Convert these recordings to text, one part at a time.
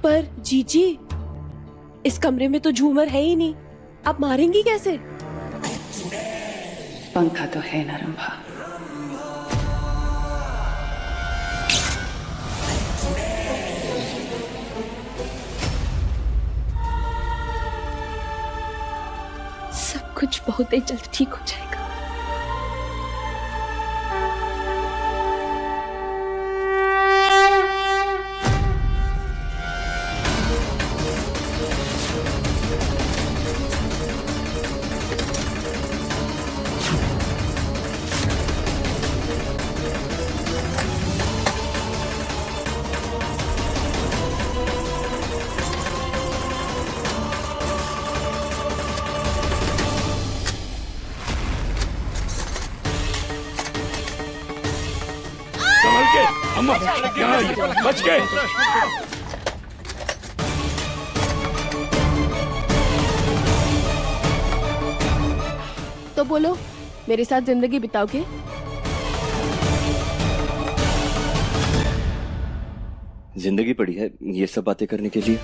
पर जीजी, इस कमरे में तो झूमर है ही नहीं, आप मारेंगी कैसे? पंखा तो है ना रंभा। सब कुछ बहुत ही जल्द ठीक हो जाएगा। अम्मा, यहाँ आइए, बच गए। तो बोलो, मेरे साथ जिंदगी बिताओगे? जिंदगी पड़ी है ये सब बातें करने के लिए।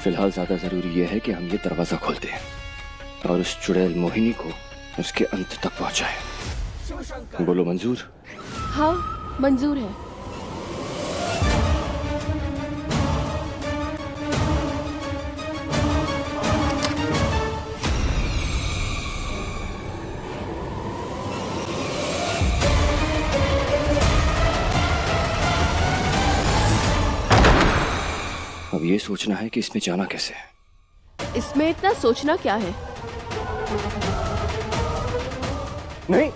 फिलहाल ज्यादा जरूरी यह है कि हम ये दरवाजा खोलते हैं और उस चुड़ैल मोहिनी को उसके अंत तक पहुंचाएं। बोलो मंजूर? हाँ, मंजूर है। अब ये सोचना है कि इसमें जाना कैसे है। इसमें इतना सोचना क्या है? नहीं,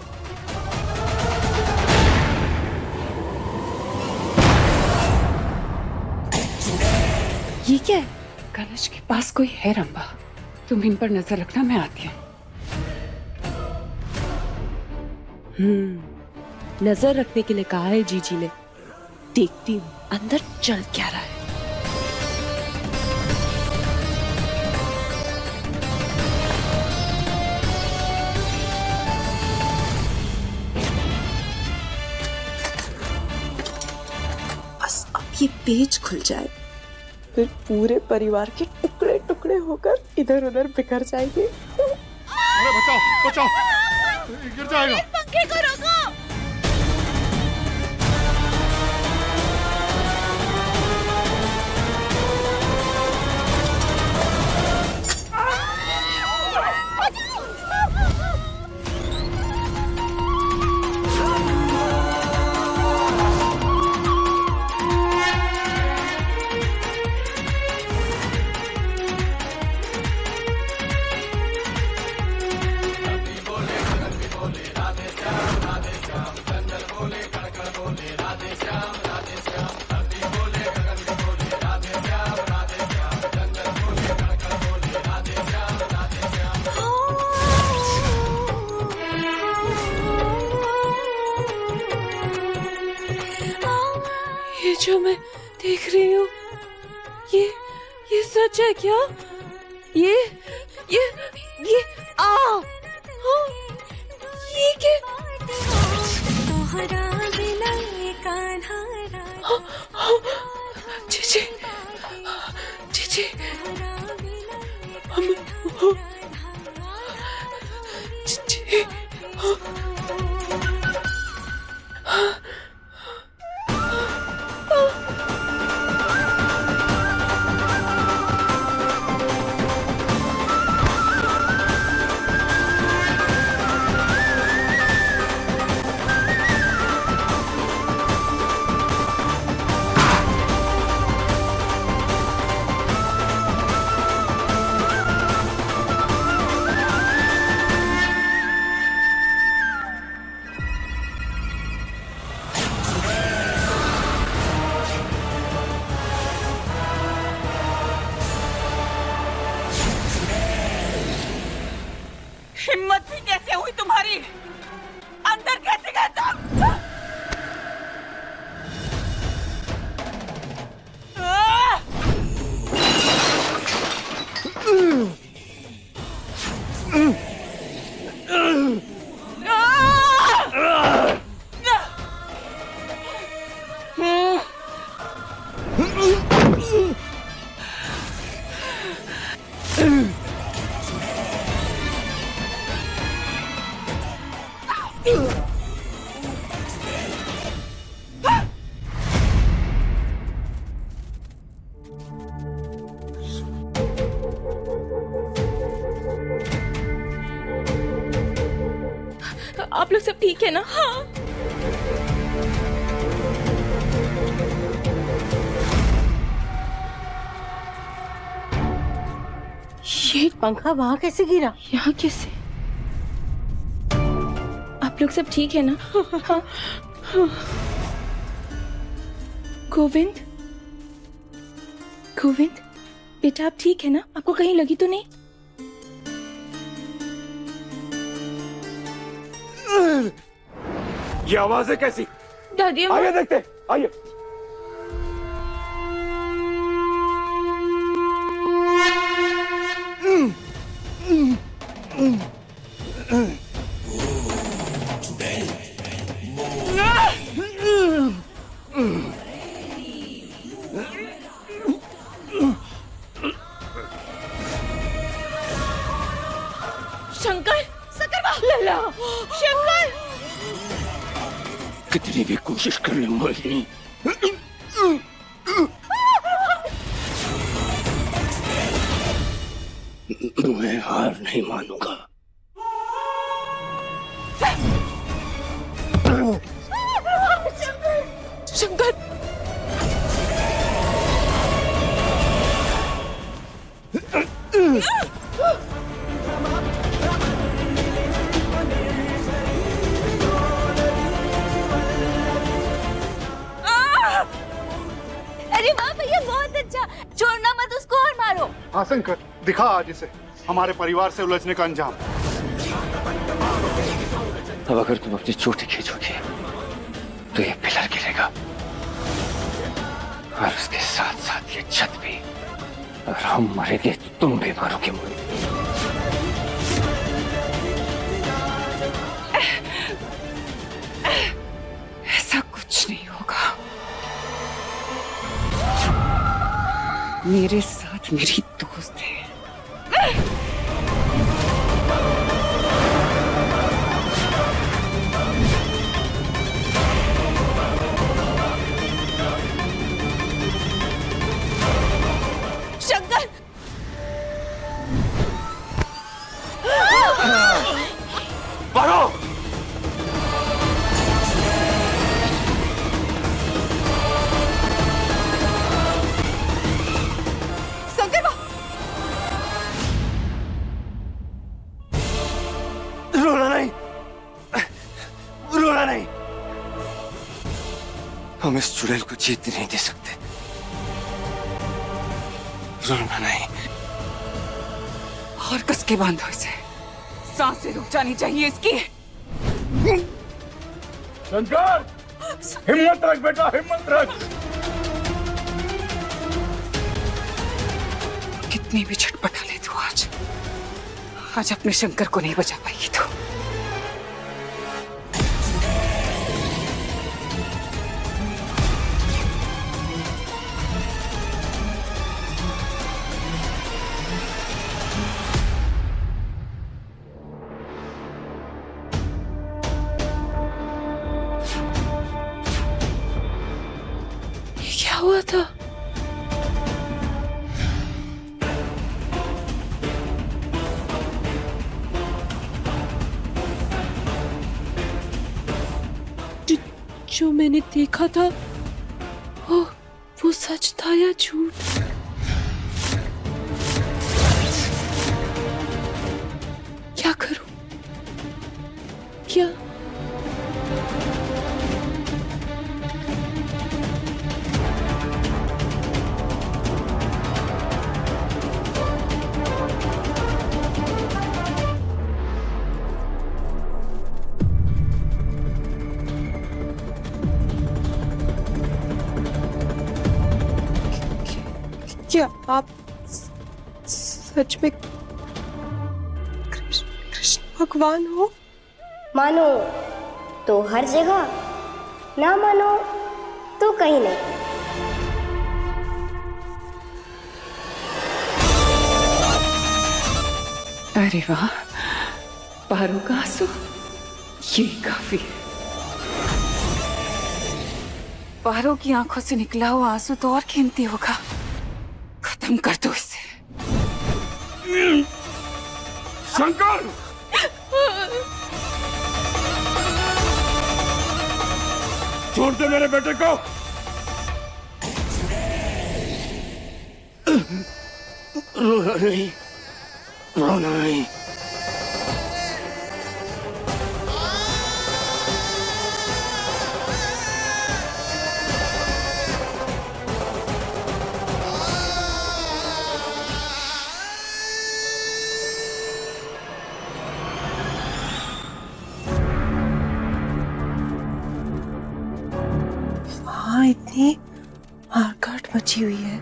ये क्या है? कलश के पास कोई है रंभा, तुम इन पर नजर रखना, मैं आती हूँ। नजर रखने के लिए कहा है जीजी ने। देखती हूँ अंदर चल क्या रहा है। बस अब ये पेज खुल जाए, फिर पूरे परिवार के टुकड़े टुकड़े होकर इधर उधर बिखर जाएंगे। अरे बचाओ बचाओ, गिर जाएगा। पंखे को रोको। ये जो मैं देख रही हूँ, ये सच है क्या? ये हाँ, ये क्या? जीजी, जीजी, जीजी, हिम्मत भी कैसे हुई तुम्हारी? अंदर कैसे गए तुम? आप लोग सब ठीक है ना? हाँ। ये पंखा वहाँ कैसे गिरा? यहाँ कैसे? आप लोग सब ठीक है ना? हाँ। गोविंद, गोविंद बेटा, आप ठीक है ना? आपको कहीं लगी तो नहीं? ये आवाजें कैसी? दादी अम्मा। आइए देखते, आइए। शंकर, लला, शंकर। कितनी भी कोशिश कर ले मोहिनी, मैं हार नहीं मानूंगा। शंकर, अरे वाह भैया, बहुत अच्छा। छोड़ना मत उसको और मारो। हाँ शंकर, दिखा आज इसे हमारे परिवार से उलझने का अंजाम। अब अगर तुम अपनी चोटी खींचोगे तो ये पिलर गिरेगा और उसके साथ साथ ये छत भी। और हम मरेंगे तो तुम भी मरोगे मोहिनी। ऐसा कुछ नहीं होगा। मेरे साथ मेरी दोस्त है। शंकर, मारो। रोना नहीं, रोना नहीं। हम इस चुड़ैल को जीतने नहीं दे सकते। रोना नहीं। और कस के बांधो इसे। सांसें रुक जानी चाहिए इसकी। शंकर, हिम्मत रख बेटा, हिम्मत रख। कितनी भी छटपटा ले तू आज अपने शंकर को नहीं बचा पाएगी तू। क्या हुआ था? जो मैंने देखा था वो सच था या झूठ? क्या करूं? क्या? क्या आप सच में कृष्ण भगवान हो? मानो तो हर जगह, ना मानो तो कहीं नहीं। अरे वाह, पारू का आंसू, ये काफी है। पारू की आंखों से निकला हुआ आंसू तो और कीमती होगा। खत्म कर दो इसे। शंकर, छोड़ दे मेरे बेटे को। रोना नहीं, रोना नहीं। वहाँ इतनी मारकाट मची हुई है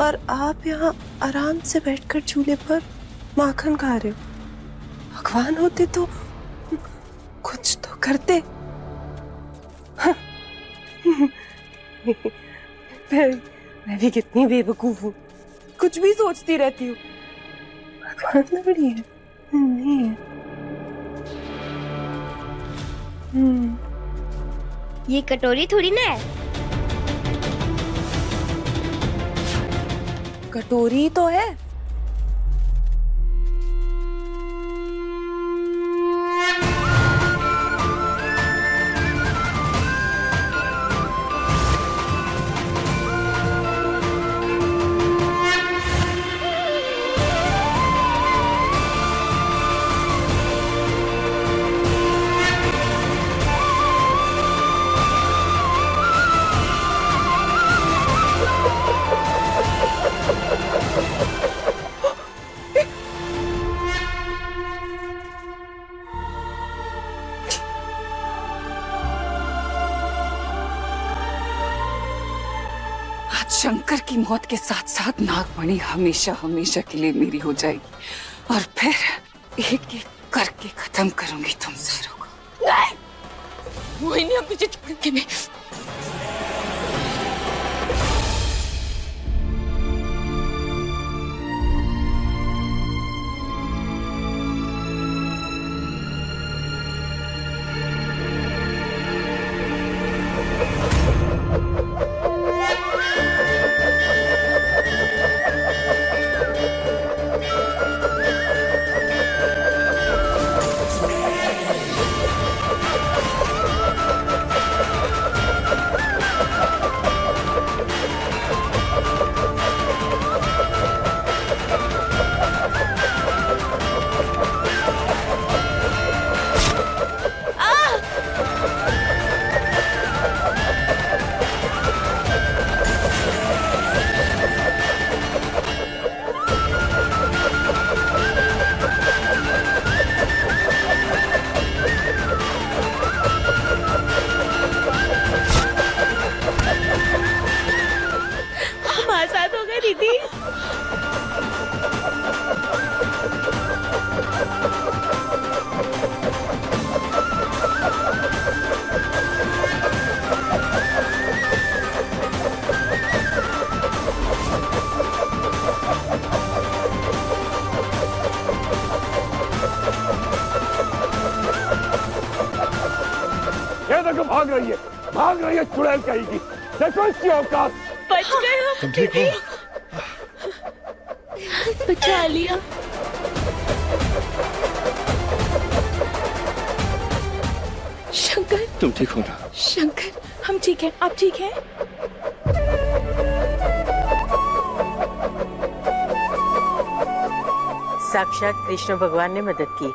और आप यहाँ आराम से बैठकर चूल्हे पर माखन खा रहे हो। भगवान होते तो कुछ तो करते। मैं भी कितनी बेवकूफ हूँ, कुछ भी सोचती रहती हूँ। भगवान लड़ी है नहीं है। ये कटोरी थोड़ी ना है। कटोरी तो है। शंकर की मौत के साथ साथ नागमणि हमेशा हमेशा के लिए मेरी हो जाएगी और फिर एक एक करके खत्म करूंगी तुम सारों को। नहीं, मोहिनी हम तुझे छोड़ेंगे नहीं। भाग रही है चुड़ैल कहेगी। देखो इसकी औकात। बच गए हम। तुम ठीक हो? बचा लिया। शंकर तुम ठीक हो ना? शंकर हम ठीक हैं, आप ठीक हैं? साक्षात कृष्ण भगवान ने मदद की।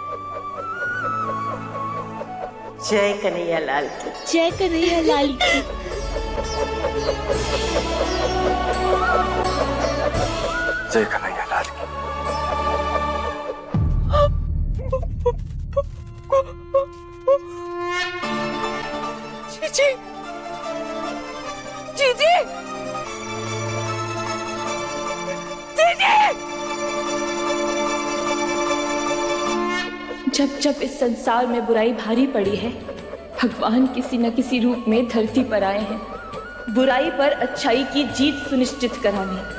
जय कन्हैया लाल की। जय कन्हैया लाल की। जय कन्हैया लाल की। जीजी, जीजी, जीजी। जब जब इस संसार में बुराई भारी पड़ी है, भगवान किसी न किसी रूप में धरती पर आए हैं, बुराई पर अच्छाई की जीत सुनिश्चित कराने।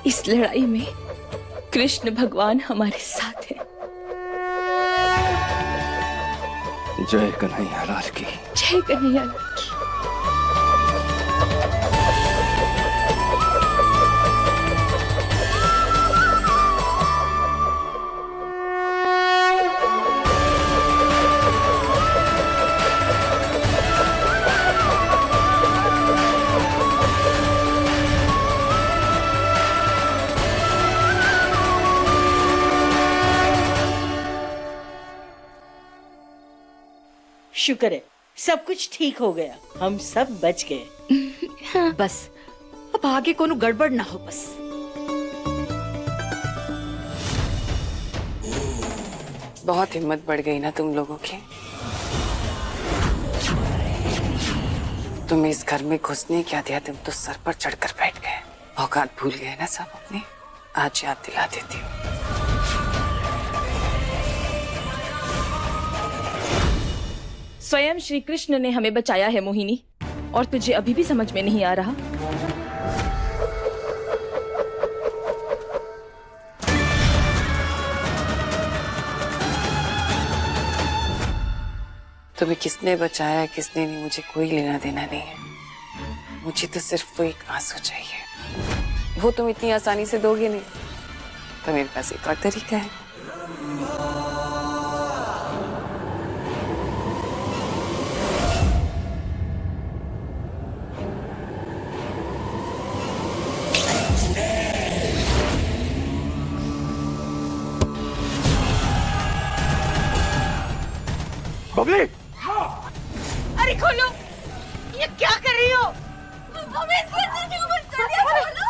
इस लड़ाई में कृष्ण भगवान हमारे साथ हैं। जय कन्हैया लाल की। जय कन्हैया लाल की। शुक्र है सब कुछ ठीक हो गया, हम सब बच गए। बस अब आगे कोनो गड़बड़ ना हो बस। बहुत हिम्मत बढ़ गई ना तुम लोगों की। तुम्हें इस घर में घुसने क्या दिया, तुम तो सर पर चढ़कर बैठ गए। औकात भूल गए ना सब अपनी। आज याद दिला देती हूँ। स्वयं श्री कृष्ण ने हमें बचाया है मोहिनी, और तुझे अभी भी समझ में नहीं आ रहा? तुम्हें किसने बचाया किसने नहीं, मुझे कोई लेना देना नहीं है। मुझे तो सिर्फ वो एक आंसू चाहिए। वो तुम इतनी आसानी से दोगे नहीं, तो मेरे पास एक और तरीका है। बबली, अरे खोलो, ये क्या कर रही हो? हमें इस घर से क्यों बच कर दिया? खोलो,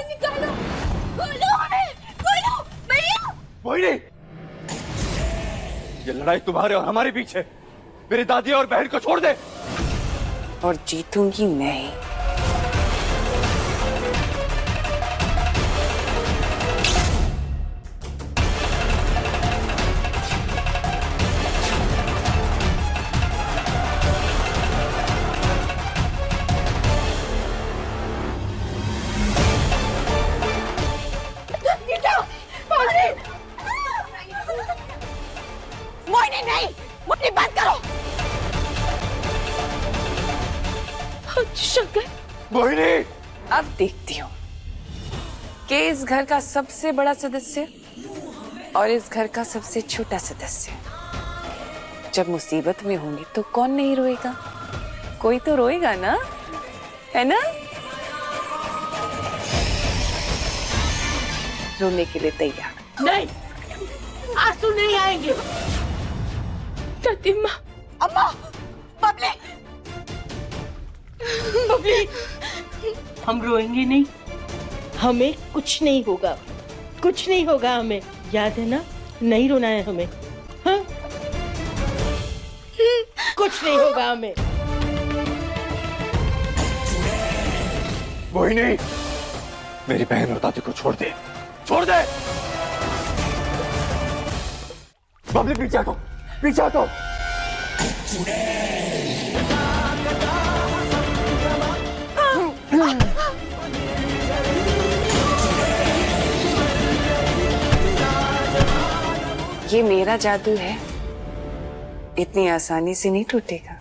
निकालो, खोलो हमें, खोलो, भैया। मोहिनी, ये लड़ाई तुम्हारे और हमारे बीच है। मेरी दादी और बहन को छोड़ दे। और जीतूंगी मैं ही। मोहिनी नहीं, मुट्ठी बंद करो। शंकर, मोहिनी, अब देखती हूँ कि इस घर का सबसे बड़ा सदस्य और इस घर का सबसे छोटा सदस्य जब मुसीबत में होंगे तो कौन नहीं रोएगा? कोई तो रोएगा ना, है ना? रोने के लिए तैयार? नहीं, आंसू नहीं आएंगे। प्रतिमा, अम्मा, बबली, बबली, हम रोएंगे नहीं, हमें कुछ नहीं होगा, कुछ नहीं होगा हमें, याद है ना? नहीं रोना है हमें, हाँ? कुछ नहीं होगा हमें। मोहिनी, मेरी बहन और दादी को छोड़ दे, छोड़ दे। बबली पीछे हटो, पीछे हटो। ये मेरा जादू है, इतनी आसानी से नहीं टूटेगा।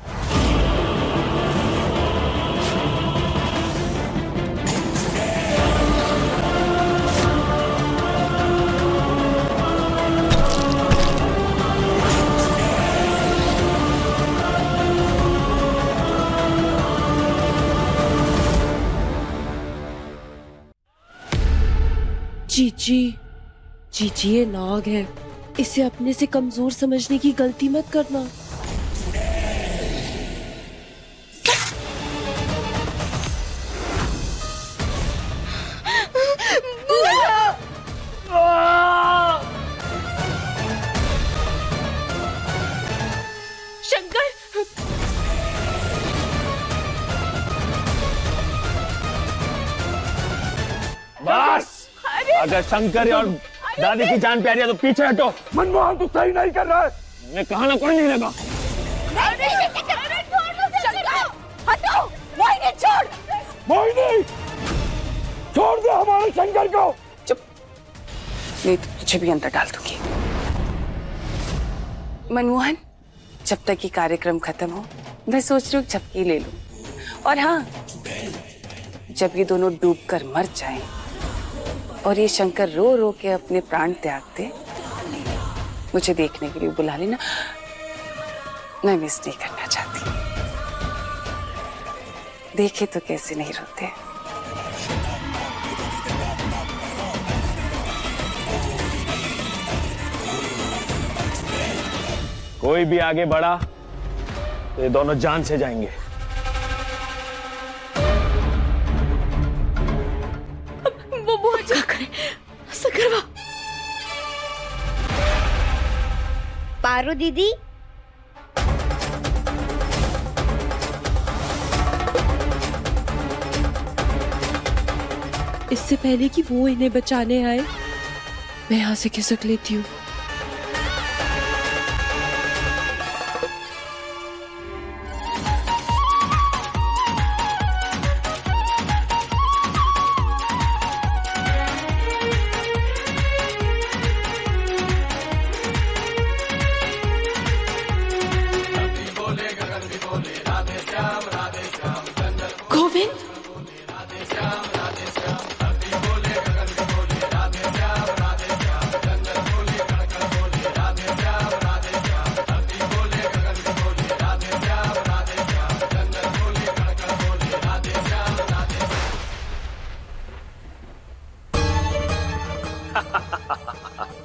जीजी ये नाग है, इसे अपने से कमजोर समझने की गलती मत करना। शंकर, बस, अगर शंकर और दादी की जान प्यारी है तो पीछे हटो। मनमोहन तू सही नहीं कर रहा है। मैं कहा ना, कोई नहीं लगा। हटो, मोहिनी छोड़। मोहिनी, छोड़ दे हमारे शंकर को। चुप, नहीं तो तुझे भी अंदर डाल दूंगी। मनमोहन, जब तक ये कार्यक्रम खत्म हो मैं सोच रही हूँ झपकी ले लूं। और हाँ, जब ये दोनों डूबकर मर जाएं और ये शंकर रो रो के अपने प्राण त्याग दे, मुझे देखने के लिए बुला लेना। मैं मिस नहीं करना चाहती। देखे तो कैसे नहीं रोते। कोई भी आगे बढ़ा तो ये दोनों जान से जाएंगे। वो क्या करें? सकरवा। पारो दीदी, इससे पहले कि वो इन्हें बचाने आए, मैं यहाँ से खिसक लेती हूँ। गोविंद,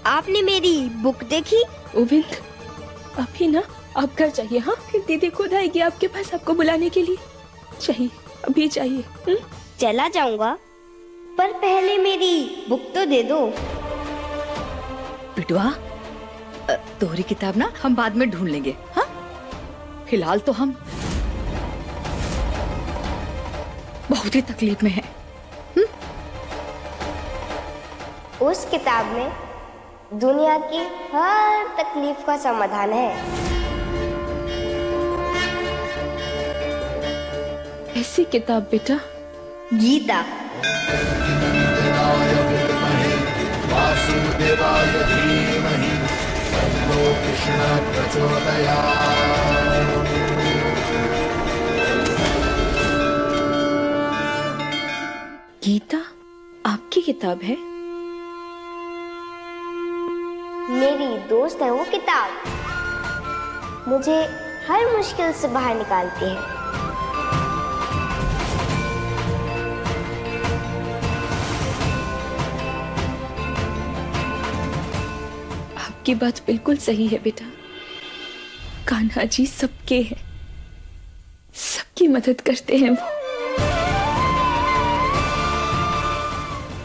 आपने मेरी बुक देखी? गोविंद, अभी ना आप घर जाइए। हाँ, फिर दीदी खुद आएगी आपके पास आपको बुलाने के लिए। चाहिए, अभी चाहिए। चला जाऊंगा, पर पहले मेरी बुक तो दे दो। बिटवा, तोहरी किताब ना हम बाद में ढूंढ लेंगे। हाँ, फिलहाल तो हम बहुत ही तकलीफ में हैं। उस किताब में दुनिया की हर तकलीफ का समाधान है। ऐसी किताब बेटा? गीता। गीता आपकी किताब है? मेरी दोस्त है वो किताब, मुझे हर मुश्किल से बाहर निकालती है। आपकी बात बिल्कुल सही है बेटा। कान्हा जी सबके हैं, सबकी मदद करते हैं वो।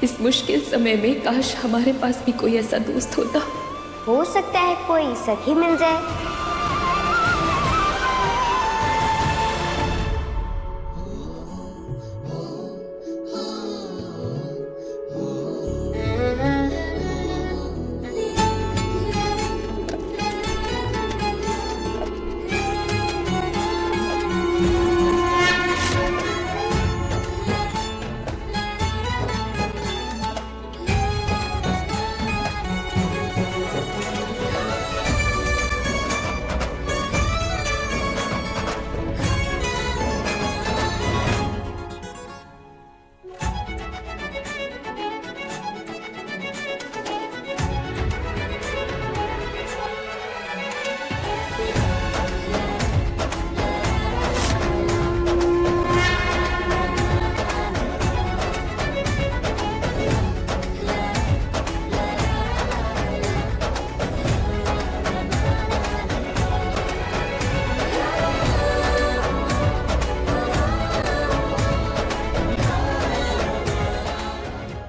इस मुश्किल समय में काश हमारे पास भी कोई ऐसा दोस्त होता। हो सकता है कोई सखी मिल जाए।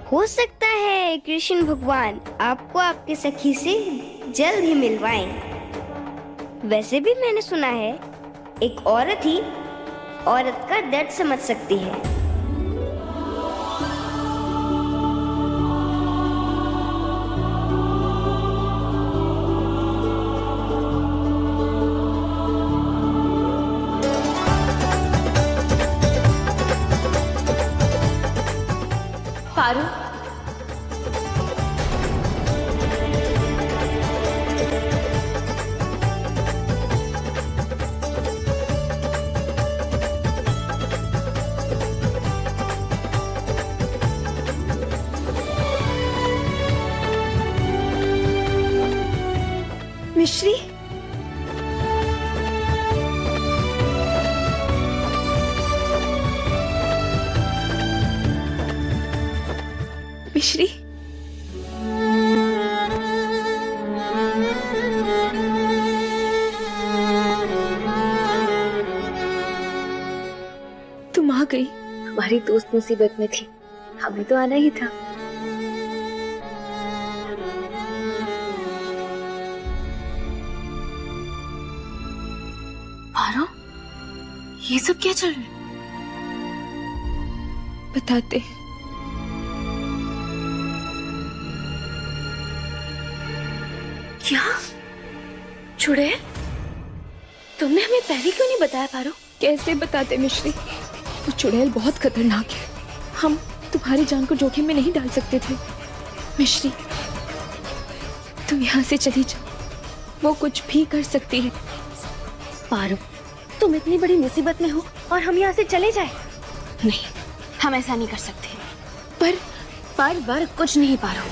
हो सकता है कृष्ण भगवान आपको आपके सखी से जल्द ही मिलवाएं। वैसे भी मैंने सुना है एक औरत ही औरत का दर्द समझ सकती है। पारू, मिश्री, मिश्री, तुम्हारी दोस्त मुसीबत में थी, हमें तो आना ही था। पारो, ये सब क्या चल रहा है? बताते। क्या चुड़ैल? तुमने हमें पहले क्यों नहीं बताया पारो? कैसे बताते मिश्री, वो चुड़ैल बहुत खतरनाक है। हम तुम्हारी जान को जोखिम में नहीं डाल सकते थे। मिश्री, तुम यहाँ से चली जाओ, वो कुछ भी कर सकती है। पारो, तुम इतनी बड़ी मुसीबत में हो और हम यहाँ से चले जाए? नहीं, हम ऐसा नहीं कर सकते। पर कुछ नहीं पारो,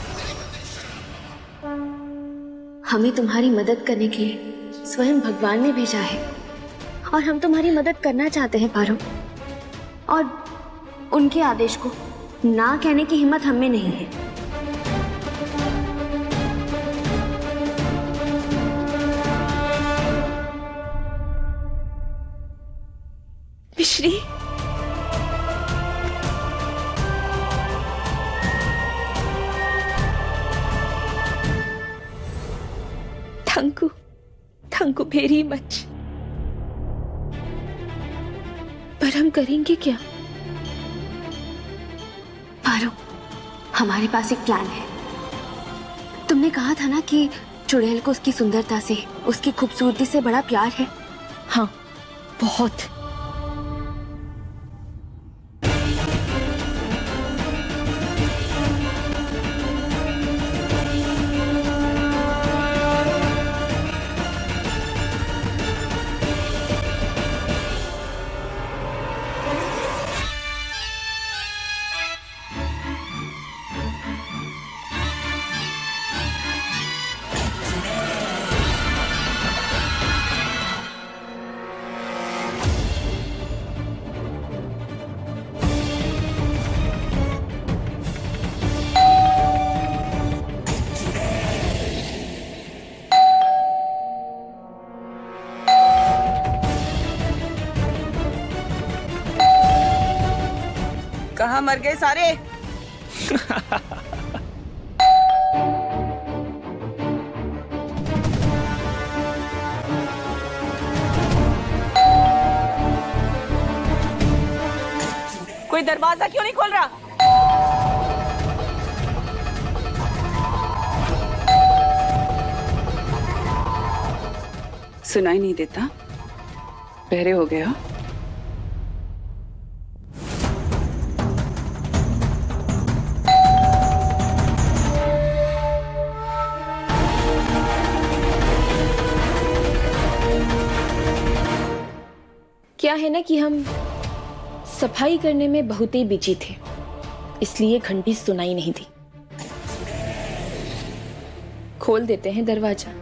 हमें तुम्हारी मदद करने के लिए स्वयं भगवान ने भेजा है और हम तुम्हारी मदद करना चाहते हैं पारो। और उनके आदेश को ना कहने की हिम्मत हमें नहीं है। मिश्री, थैंक यू वेरी मच। पर हम करेंगे क्या? पारो, हमारे पास एक प्लान है। तुमने कहा था ना कि चुड़ैल को उसकी सुंदरता से, उसकी खूबसूरती से बड़ा प्यार है। हाँ, बहुत। कहाँ मर गए सारे? कोई दरवाजा क्यों नहीं खोल रहा? सुनाई नहीं देता? बहरे हो गए हो? क्या है ना कि हम सफाई करने में बहुत ही बिजी थे, इसलिए घंटी सुनाई नहीं दी। खोल देते हैं दरवाजा।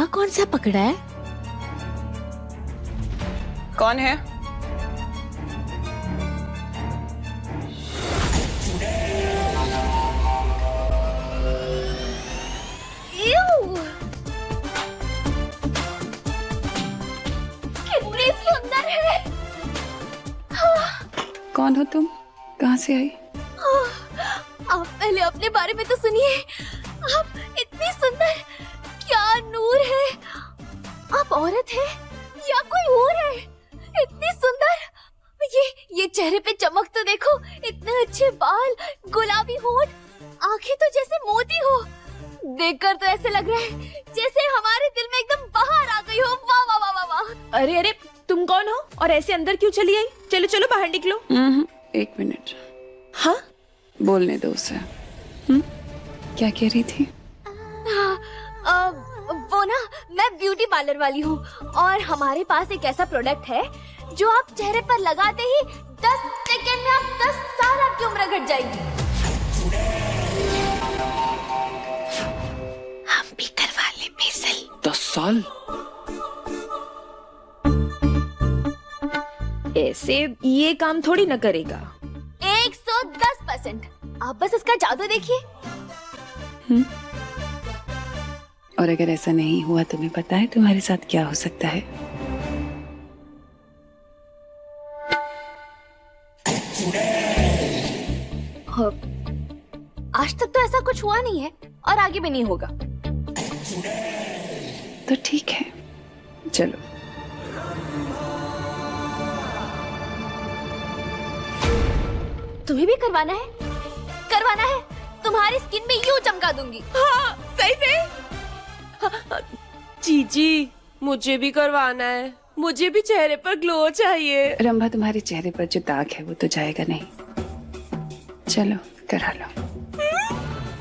कौन सा पकड़ा है? कौन है? कितनी सुंदर है। कौन हो तुम? कहाँ से आई? आप पहले अपने बारे में तो सुनिए। आप इतनी सुंदर, क्या नूर है। आप औरत है या कोई और है? इतनी सुंदर। ये चेहरे पे चमक तो देखो, इतने अच्छे बाल, गुलाबी होंठ, आंखें तो जैसे मोती हो। देखकर तो ऐसे लग रहा है जैसे हमारे दिल में एकदम बहार आ गई हो। वाह वाह वाह वाह वाह। अरे अरे, तुम कौन हो और ऐसे अंदर क्यों चली आई? चलो चलो बाहर निकलो। एक मिनट, हाँ? बोलने दो उसे। क्या कह रही थी? वो ना, मैं ब्यूटी पार्लर वाली हूँ और हमारे पास एक ऐसा प्रोडक्ट है जो आप चेहरे पर लगाते ही 10 सेकंड में आप 10 साल आपकी उम्र घट जाएगी। हम भी करवा ले फेशियल। 10 साल? ऐसे ये काम थोड़ी ना करेगा। 110%। आप बस इसका जादू देखिए। और अगर ऐसा नहीं हुआ, तुम्हें पता है तुम्हारे साथ क्या हो सकता है? आज तक तो ऐसा कुछ हुआ नहीं है और आगे भी नहीं होगा। तो ठीक है, चलो। तुम्हें भी करवाना है? करवाना है? तुम्हारी स्किन में यूं चमका दूंगी। हाँ, सही में? जीजी, मुझे भी करवाना है। मुझे भी चेहरे पर ग्लो चाहिए। रंभा, तुम्हारे चेहरे पर जो दाग है वो तो जाएगा नहीं। चलो करा लो।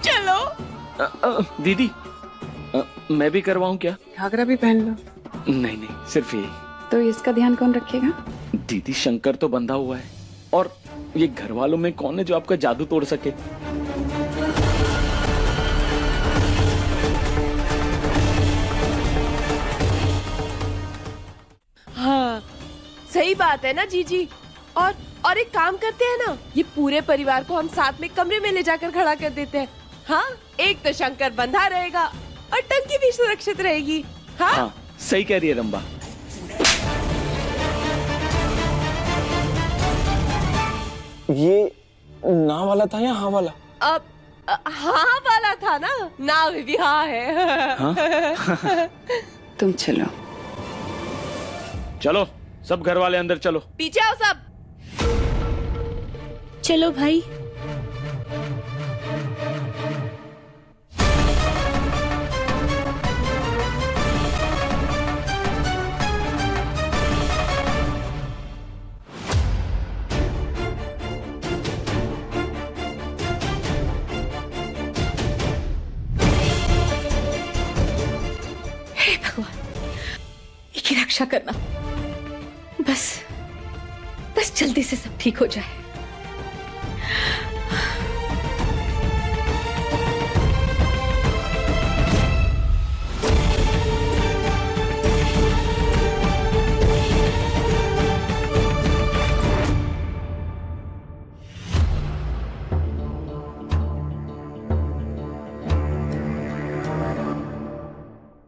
चलो। दीदी, मैं भी करवाऊं क्या? घाघरा भी पहन लो। नहीं नहीं, सिर्फ यही। तो इसका ध्यान कौन रखेगा? दीदी, शंकर तो बंधा हुआ है और ये घर वालों में कौन है जो आपका जादू तोड़ सके? हाँ, सही बात है ना जीजी। और एक काम करते हैं ना, ये पूरे परिवार को हम साथ में कमरे में ले जाकर खड़ा कर देते हैं। हाँ, एक तो शंकर बंधा रहेगा और टंकी भी सुरक्षित रहेगी। हाँ, हाँ, सही कह रही है रंबा। ये ना वाला था या हाँ वाला? अब हाँ वाला था ना, ना भी हाँ है। हाँ? तुम चलो। चलो, सब घर वाले अंदर चलो। पीछे आओ सब। चलो भाई। हे भगवान, इसकी रक्षा करना। बस जल्दी से सब ठीक हो जाए।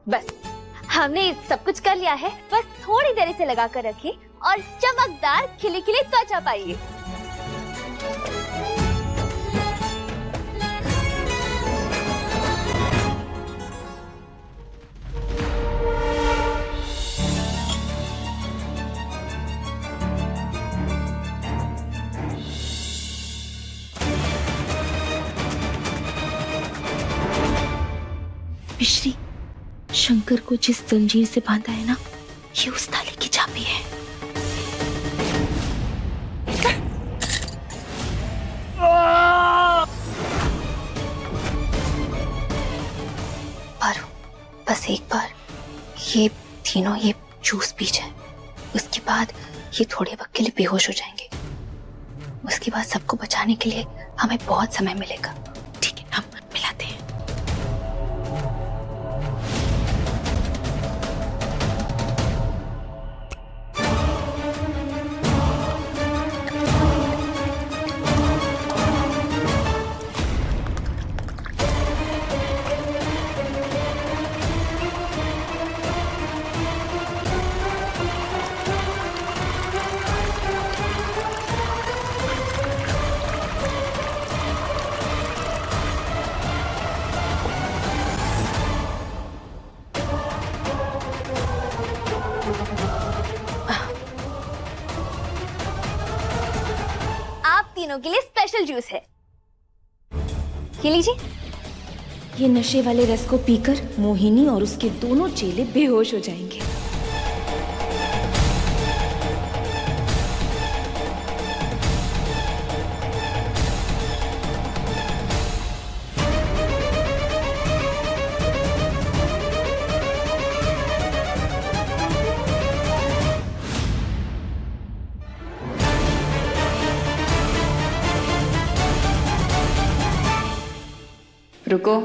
बस हमने सब कुछ कर लिया है। बस थोड़ी देर इसे लगा कर रखिए और चमकदार खिली खिली त्वचा पाइए। मिश्री, शंकर को जिस जंजीर से बांधा है ना, ये उस ताले की चाबी है। पारो, बस एक बार ये तीनों ये जूस पी जाए, उसके बाद ये थोड़े वक्त के लिए बेहोश हो जाएंगे। उसके बाद सबको बचाने के लिए हमें बहुत समय मिलेगा। ठीक है, हम मिलाते हैं। तीनों के लिए स्पेशल जूस है, ये लीजिए। ये नशे वाले रस को पीकर मोहिनी और उसके दोनों चेले बेहोश हो जाएंगे। रुको।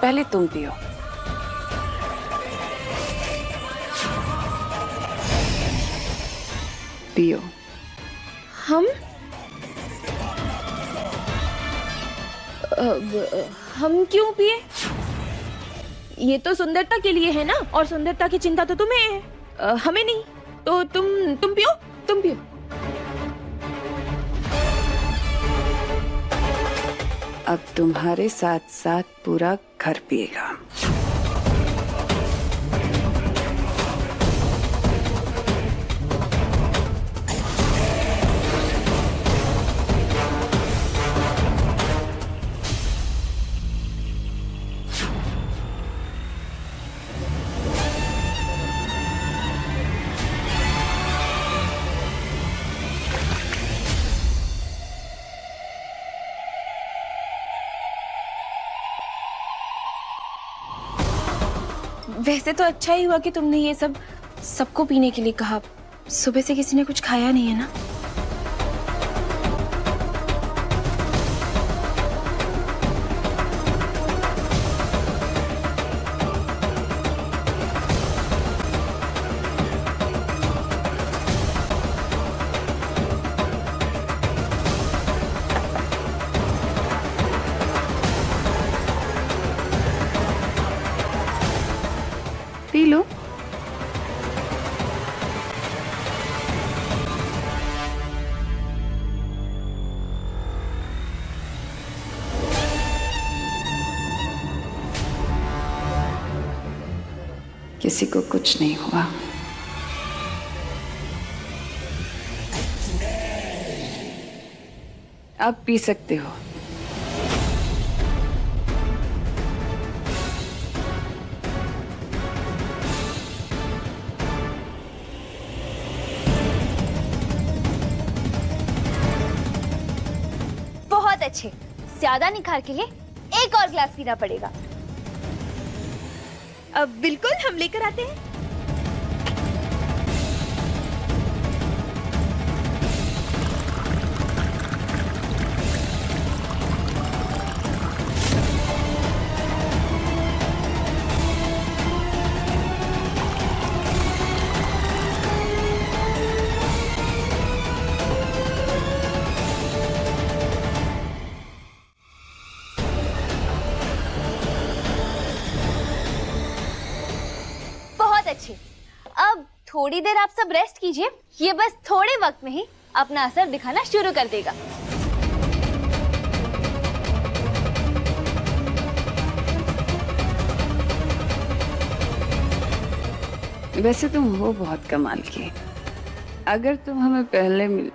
पहले तुम पियो। पियो। हम हम क्यों पिए? ये तो सुंदरता के लिए है ना, और सुंदरता की चिंता तो तुम्हें है, हमें नहीं। तो तुम पियो, तुम पियो। अब तुम्हारे साथ साथ पूरा घर पिएगा। वैसे तो अच्छा ही हुआ कि तुमने ये सब सबको पीने के लिए कहा। सुबह से किसी ने कुछ खाया नहीं है ना। P low. किसी को कुछ नहीं हुआ। अब पी सकते हो। बहुत अच्छे। ज्यादा निखार के लिए एक और ग्लास पीना पड़ेगा। अब बिल्कुल हम लेकर आते हैं। अच्छे। अब थोड़ी देर आप सब रेस्ट कीजिए, ये बस थोड़े वक्त में ही अपना असर दिखाना शुरू कर देगा। वैसे तुम हो बहुत कमाल की। अगर तुम हमें पहले मिल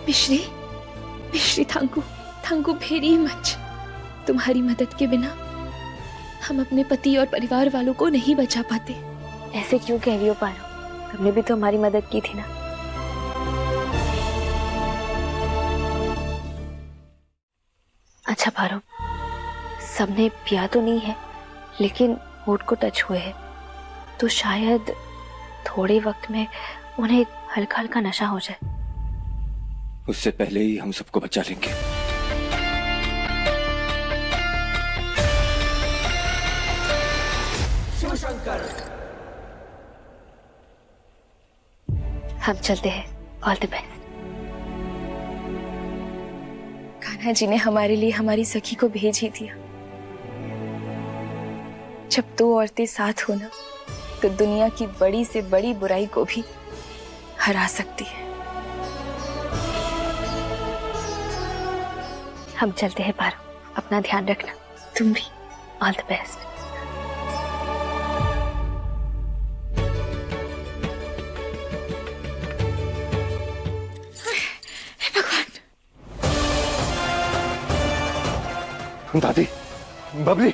मिश्री, मिश्री, थैंक यू वेरी मच। तुम्हारी मदद के बिना हम अपने पति और परिवार वालों को नहीं बचा पाते। ऐसे क्यों कह रही हो पारो? तुमने भी तो हमारी मदद की थी ना। अच्छा पारो, सबने पिया तो नहीं है लेकिन होठ को टच हुए हैं, तो शायद थोड़े वक्त में उन्हें हल्का हल्का नशा हो जाए। उससे पहले ही हम सबको बचा लेंगे। हम चलते हैं, all the best. Kanha ji ने हमारे लिए हमारी सखी को भेज ही दिया। जब दो औरतें साथ हो ना, तो दुनिया की बड़ी से बड़ी बुराई को भी हरा सकती है। हम चलते हैं पारो, अपना ध्यान रखना, तुम भी, ऑल द बेस्ट। दादी, बबली,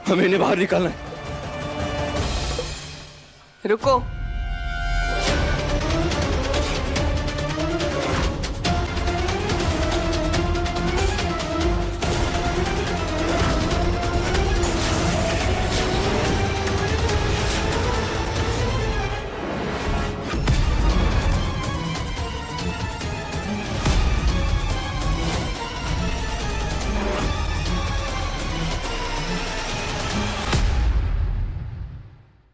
हमें इन्हें बाहर निकालना है। रुको।